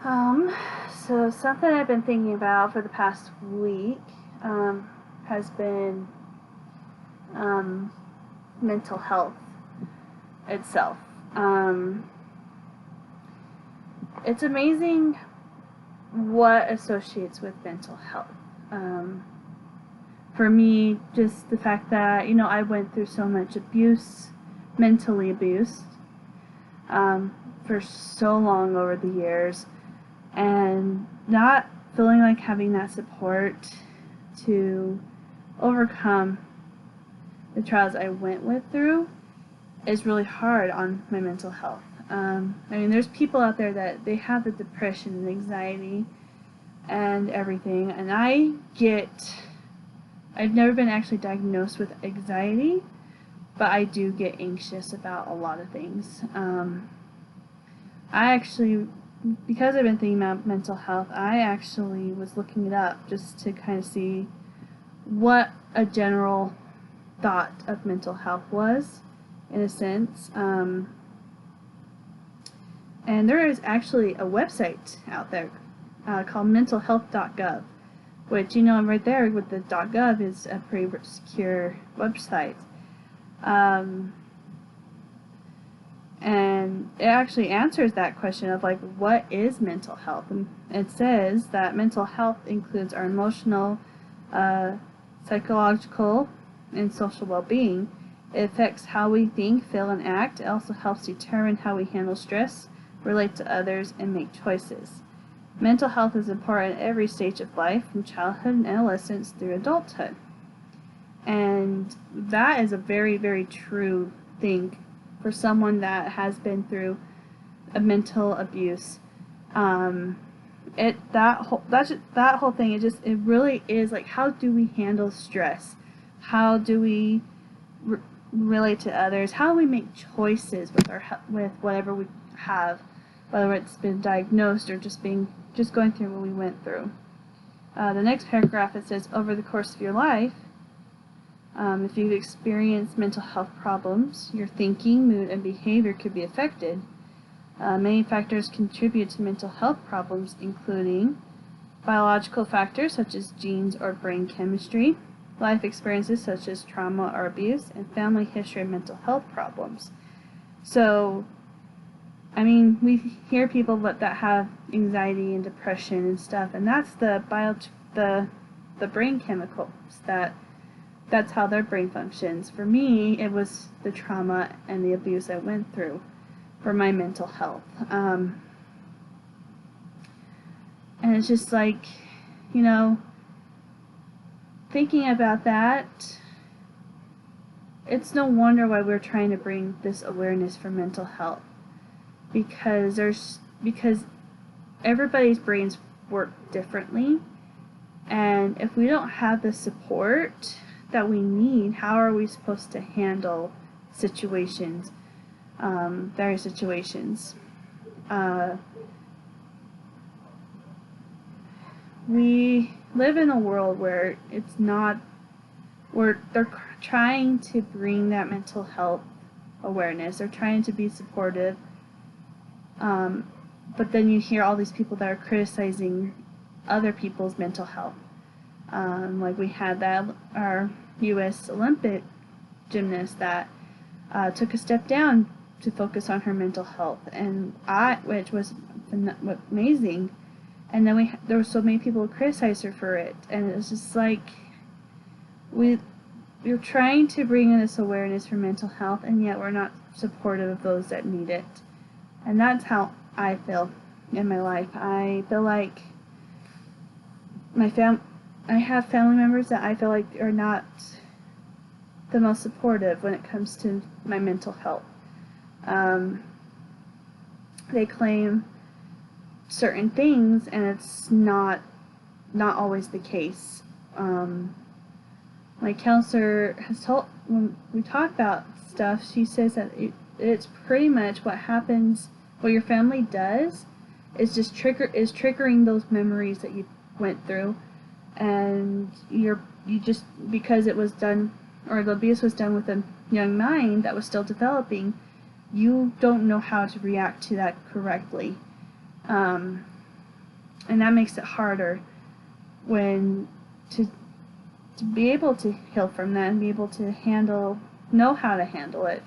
Um, so something I've been thinking about for the past week has been um, mental health itself. Um, it's amazing what associates with mental health. Um, for me, just the fact that, I went through so much abuse, mentally abused, for so long over the years, and not feeling like having that support to overcome the trials I went through is really hard on my mental health. There's people out there that they have the depression and anxiety and everything, and I've never been actually diagnosed with anxiety, but I do get anxious about a lot of things. I actually, because I've been thinking about mental health, I actually was looking it up just to kind of see what a general thought of mental health was, in a sense. And there is actually a website out there called mentalhealth.gov, which, right there with the .gov is a pretty secure website. And it actually answers that question of what is mental health? And it says that mental health includes our emotional, psychological, and social well-being. It affects how we think, feel, and act. It also helps determine how we handle stress, relate to others, and make choices. Mental health is important at every stage of life, from childhood and adolescence through adulthood. And that is a very, very true thing for someone that has been through a mental abuse. That whole thing, it really is how do we handle stress? How do we relate to others? How do we make choices with whatever we have, whether it's been diagnosed or just going through what we went through? The next paragraph, it says, over the course of your life, if you've experienced mental health problems, your thinking, mood, and behavior could be affected. Many factors contribute to mental health problems, including biological factors such as genes or brain chemistry, life experiences such as trauma or abuse, and family history of mental health problems. So, we hear people that have anxiety and depression and stuff, and that's the brain chemicals that's how their brain functions. For me, it was the trauma and the abuse I went through for my mental health. And it's just thinking about that, it's no wonder why we're trying to bring this awareness for mental health. Because everybody's brains work differently. And if we don't have the support that we need, how are we supposed to handle situations, various situations? We live in a world where they're trying to bring that mental health awareness. They're trying to be supportive. But then you hear all these people that are criticizing other people's mental health. We had our U.S. Olympic gymnast that took a step down to focus on her mental health, which was amazing. And then there were so many people who criticized her for it, and it was just we're trying to bring in this awareness for mental health, and yet we're not supportive of those that need it. And that's how I feel in my life. I feel like I have family members that I feel like are not the most supportive when it comes to my mental health. They claim certain things, and it's not always the case. My counselor has told, when we talk about stuff, she says that it's pretty much what happens, what your family does is just triggering those memories that you went through, and you just, because it was done, or the abuse was done with a young mind that was still developing, you don't know how to react to that correctly. And that makes it harder when to be able to heal from that and be able to know how to handle it.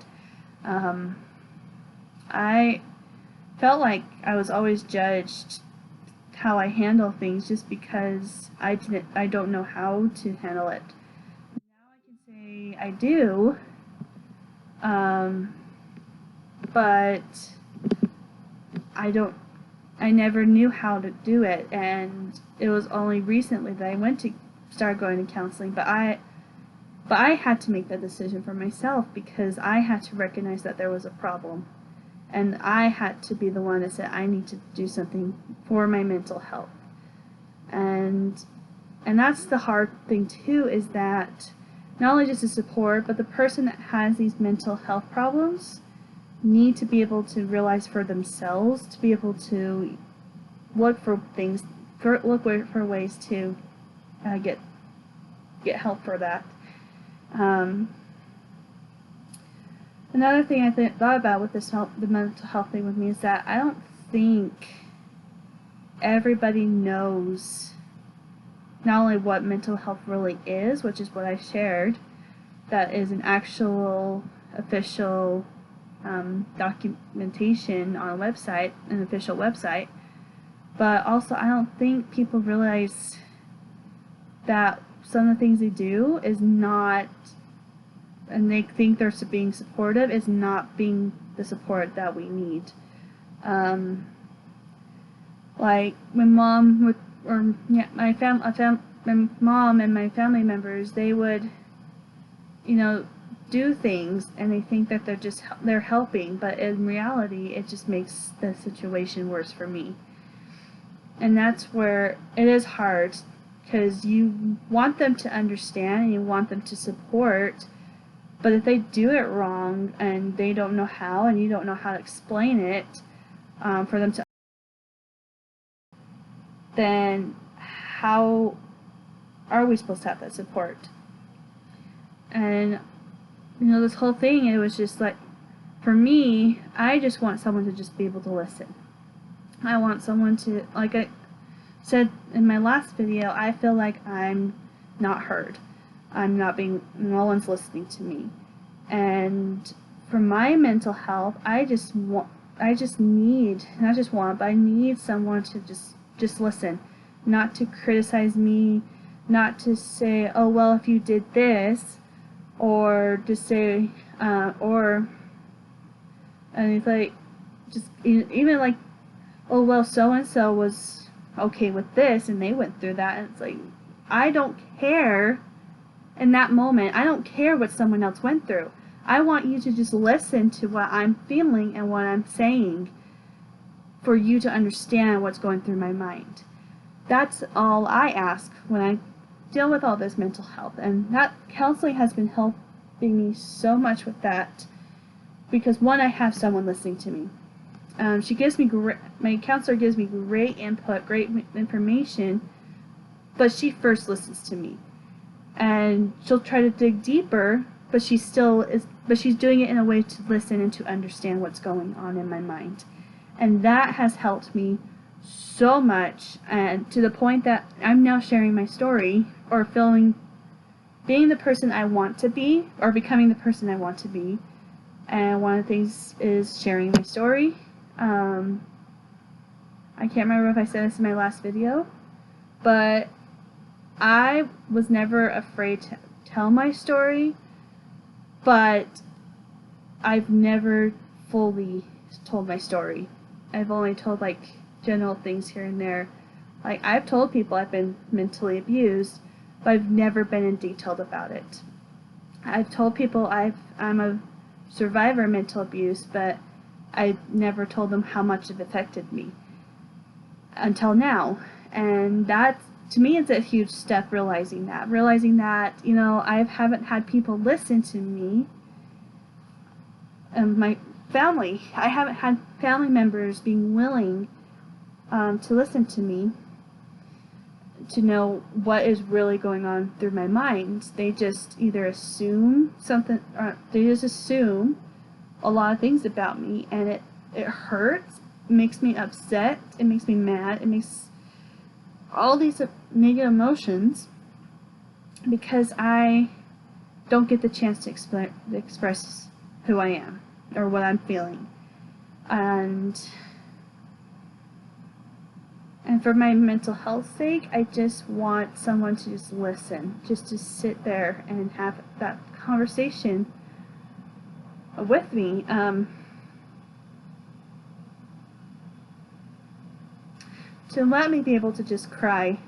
I felt like I was always judged how I handle things just because I don't know how to handle it. Now I can say I do, but I never knew how to do it, and it was only recently that I started going to counseling, but I had to make that decision for myself because I had to recognize that there was a problem. And I had to be the one that said I need to do something for my mental health. And that's the hard thing too, is that not only just the support, but the person that has these mental health problems need to be able to realize for themselves, to be able to look for ways to get help for that. Another thing I thought about with the mental health thing with me is that I don't think everybody knows not only what mental health really is, which is what I shared, that is an actual official documentation on a website, an official website, but also I don't think people realize that some of the things they do is not, and they think they're being supportive, is not being the support that we need. Like my mom my mom and my family members, they would, do things and they think that they're helping, but in reality, it just makes the situation worse for me. And that's where it is hard, because you want them to understand and you want them to support. But if they do it wrong and they don't know how, and you don't know how to explain it for them to, then how are we supposed to have that support? And this whole thing, it was just like, for me, I just want someone to just be able to listen. I want someone to, like I said in my last video, I feel like I'm not heard. No one's listening to me. And for my mental health, I need someone to just listen, not to criticize me, not to say, oh, well, if you did this, or to say, and it's like, just even like, oh, well, so-and-so was okay with this, and they went through that, and it's like, I don't care. In that moment, I don't care what someone else went through. I want you to just listen to what I'm feeling and what I'm saying for you to understand what's going through my mind. That's all I ask when I deal with all this mental health. And that counseling has been helping me so much with that, because one, I have someone listening to me. My counselor gives me great input, great information, but she first listens to me. And she'll try to dig deeper, but she's doing it in a way to listen and to understand what's going on in my mind. And that has helped me so much, and to the point that I'm now sharing my story, or being the person I want to be, or becoming the person I want to be. And one of the things is sharing my story. I can't remember if I said this in my last video, but I was never afraid to tell my story, but I've never fully told my story. I've only told like general things here and there. Like, I've told people I've been mentally abused, but I've never been in detail about it. I've told people I'm a survivor of mental abuse, but I never told them how much it affected me until now. And that, to me, it's a huge step, realizing that I haven't had people listen to me, and my family. I haven't had family members being willing to listen to me, to know what is really going on through my mind. They just either assume something, or they just assume a lot of things about me, and it hurts. It makes me upset. It makes me mad. all these negative emotions because I don't get the chance to express who I am or what I'm feeling. And for my mental health sake, I just want someone to just listen, just to sit there and have that conversation with me. To let me be able to just cry,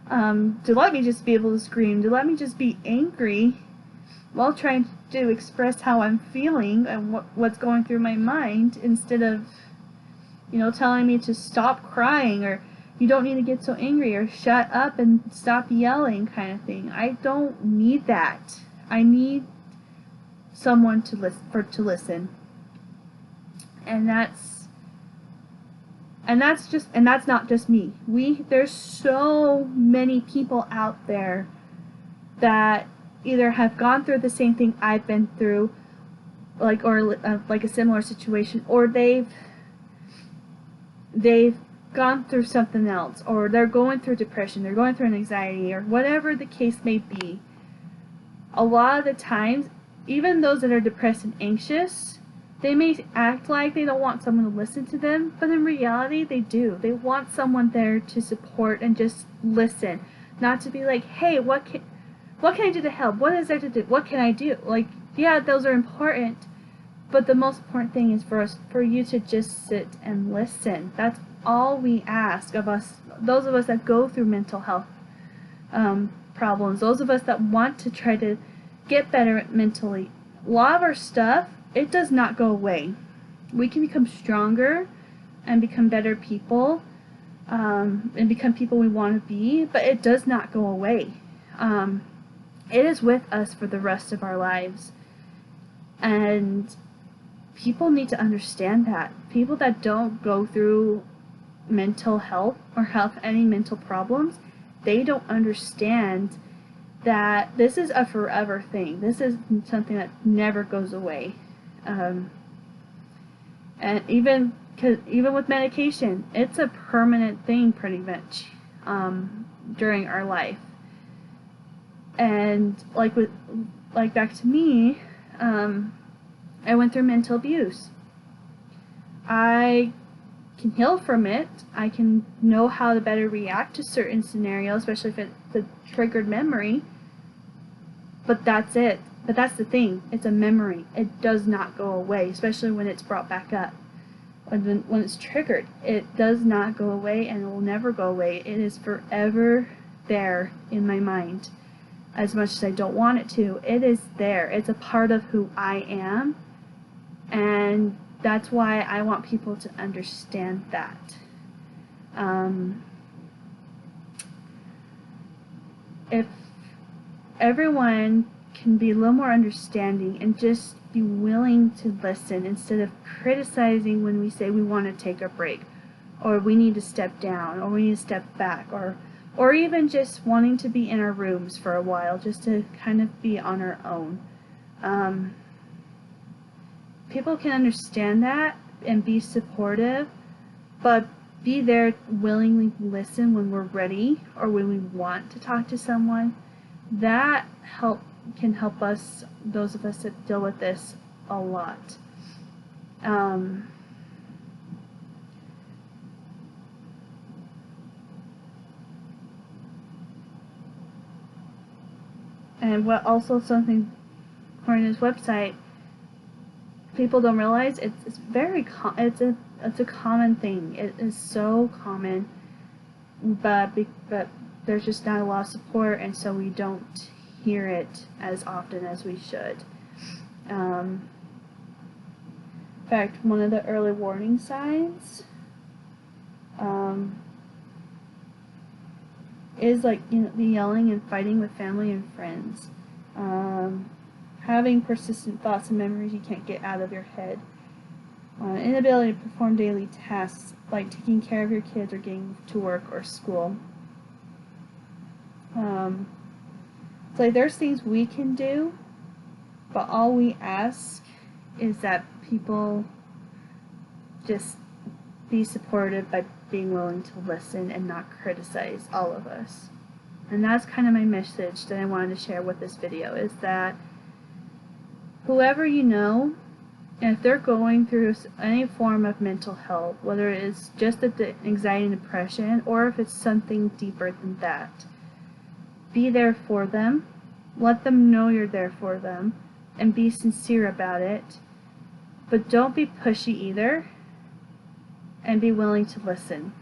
to let me just be able to scream, to let me just be angry while trying to express how I'm feeling and what's going through my mind, instead of, telling me to stop crying, or you don't need to get so angry, or shut up and stop yelling, kind of thing. I don't need that. I need someone to listen. And that's not just me. There's so many people out there that either have gone through the same thing I've been through, like a similar situation, or they've gone through something else, or they're going through depression, they're going through anxiety, or whatever the case may be. A lot of the times, even those that are depressed and anxious, they may act like they don't want someone to listen to them, but in reality they do. They want someone there to support and just listen, not to be like, hey, what can I do to help? What is there to do? What can I do? Like, yeah, those are important, but the most important thing is for you to just sit and listen. That's all we ask of us, those of us that go through mental health problems, those of us that want to try to get better mentally. A lot of our stuff, it does not go away. We can become stronger and become better people, and become people we want to be, but it does not go away. It is with us for the rest of our lives. And people need to understand that. People that don't go through mental health or have any mental problems, they don't understand that this is a forever thing. This is something that never goes away. And even with medication, it's a permanent thing pretty much during our life. And like back to me, I went through mental abuse. I can heal from it. I can know how to better react to certain scenarios, especially if it's a triggered memory. But that's it. But that's the thing. It's a memory. It does not go away, especially when it's brought back up. When it's triggered, it does not go away, and it will never go away. It is forever there in my mind. As much as I don't want it to, it is there. It's a part of who I am, and that's why I want people to understand that. If everyone can be a little more understanding and just be willing to listen instead of criticizing when we say we want to take a break, or we need to step down, or we need to step back, or even just wanting to be in our rooms for a while, just to kind of be on our own. People can understand that and be supportive, but be there, willingly listen when we're ready or when we want to talk to someone. That can help us, those of us that deal with this, a lot. And what also something, according to his website, people don't realize, it's very it's a common thing. It is so common, but there's just not a lot of support, and so we don't hear it as often as we should. In fact, one of the early warning signs is the yelling and fighting with family and friends, having persistent thoughts and memories you can't get out of your head, inability to perform daily tasks like taking care of your kids or getting to work or school. So there's things we can do, but all we ask is that people just be supportive by being willing to listen and not criticize all of us. And that's kind of my message that I wanted to share with this video, is that whoever you know, and if they're going through any form of mental health, whether it is just anxiety and depression, or if it's something deeper than that, be there for them. Let them know you're there for them, and be sincere about it. But don't be pushy either, and be willing to listen.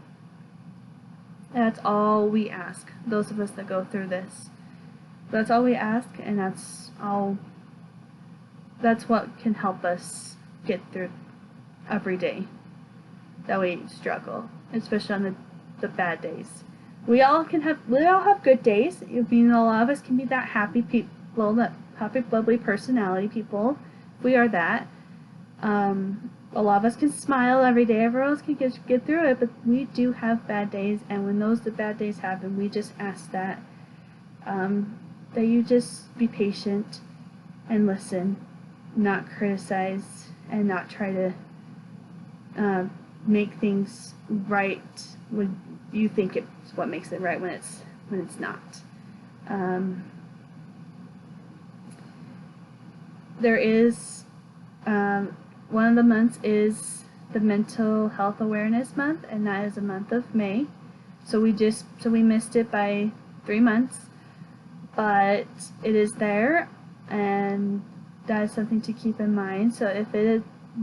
That's all we ask, those of us that go through this. That's all we ask, and that's what can help us get through every day that we struggle, especially on the bad days. We all have good days. I mean, a lot of us can be that happy people, that happy, bubbly personality people. We are that. A lot of us can smile every day. Everyone else can get through it, but we do have bad days, and when the bad days happen, we just ask that you just be patient and listen, not criticize, and not try to make things right when you think it's what makes it right when it's not. There is one of the months is the Mental Health Awareness Month, and that is the month of May. So we missed it by 3 months, but it is there, and that is something to keep in mind. So if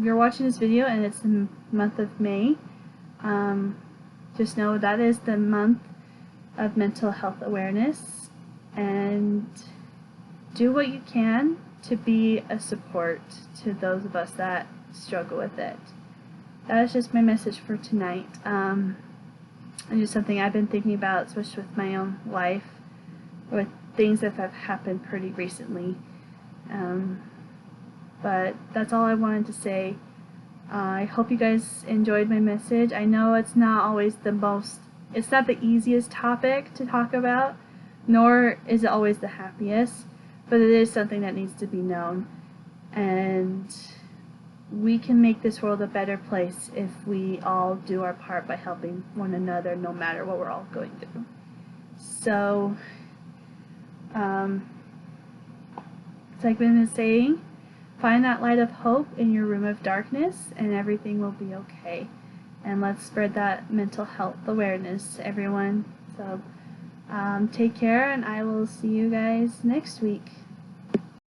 you're watching this video and it's the month of May, just know that is the month of mental health awareness, and do what you can to be a support to those of us that struggle with it. That is just my message for tonight. And just something I've been thinking about, especially with my own life, with things that have happened pretty recently. But that's all I wanted to say. I hope you guys enjoyed my message. I know it's not always it's not the easiest topic to talk about, nor is it always the happiest, but it is something that needs to be known. And we can make this world a better place if we all do our part by helping one another, no matter what we're all going through. So, it's like I've been saying, find that light of hope in your room of darkness, and everything will be okay. And let's spread that mental health awareness to everyone. So, take care, and I will see you guys next week.